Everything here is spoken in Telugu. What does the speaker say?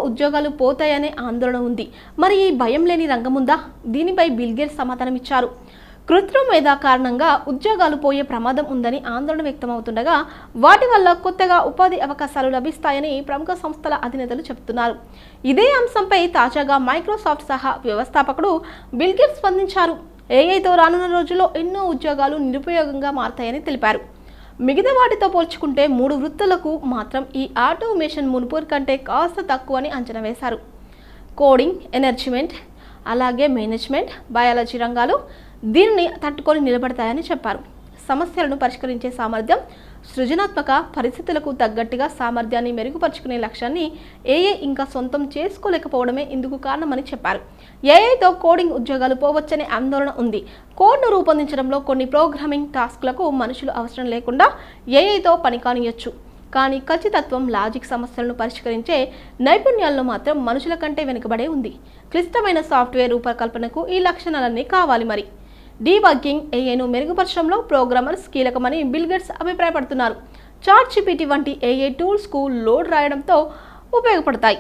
ఉద్యోగాలు పోతాయనే ఆందోళన ఉంది. మరి ఈ భయం లేని రంగం ఉందా? దీనిపై బిల్ గేట్స్ సమాధానమిచ్చారు. కృత్రిమ మేధ కారణంగా ఉద్యోగాలు పోయే ప్రమాదం ఉందని ఆందోళన వ్యక్తమవుతుండగా, వాటి వల్ల కొత్తగా ఉపాధి అవకాశాలు లభిస్తాయని ప్రముఖ సంస్థల అధినేతలు చెబుతున్నారు. ఇదే అంశంపై తాజాగా మైక్రోసాఫ్ట్ సహా వ్యవస్థాపకుడు బిల్ గేట్స్ స్పందించారు. ఏఐతో రానున్న రోజుల్లో ఎన్నో ఉద్యోగాలు నిరుపయోగంగా మారతాయని తెలిపారు. మిగతా వాటితో పోల్చుకుంటే 3 వృత్తులకు మాత్రం ఈ ఆటోమేషన్ మునుపటి కంటే కాస్త తక్కువని అంచనా వేశారు. కోడింగ్, ఎనర్జిమెంట్, అలాగే మేనేజ్మెంట్, బయాలజీ రంగాలు దీనిని తట్టుకొని నిలబడతాయని చెప్పారు. సమస్యలను పరిష్కరించే సామర్థ్యం, సృజనాత్మక పరిస్థితులకు తగ్గట్టుగా సామర్థ్యాన్ని మెరుగుపరుచుకునే లక్ష్యాన్ని ఏఐ ఇంకా సొంతం చేసుకోలేకపోవడమే ఇందుకు కారణమని చెప్పారు. ఏఐతో కోడింగ్ ఉద్యోగాలు పోవచ్చనే ఆందోళన ఉంది. కోడ్ను రూపొందించడంలో కొన్ని ప్రోగ్రామింగ్ టాస్క్లకు మనుషులు అవసరం లేకుండా ఏఐతో పని కానియొచ్చు. కానీ ఖచ్చితత్వం, లాజిక్ సమస్యలను పరిష్కరించే నైపుణ్యాలను మాత్రం మనుషుల కంటే వెనుకబడే ఉంది. క్లిష్టమైన సాఫ్ట్వేర్ రూపకల్పనకు ఈ లక్షణాలన్నీ కావాలి. మరి డీబగ్గింగ్, ఏఐను మెరుగుపరచడంలో ప్రోగ్రామర్స్ కీలకమని బిల్ గేట్స్ అభిప్రాయపడుతున్నారు. చాట్ జీపీటీ వంటి ఏఐ టూల్స్కు లోడ్ రాయడంతో ఉపయోగపడతాయి.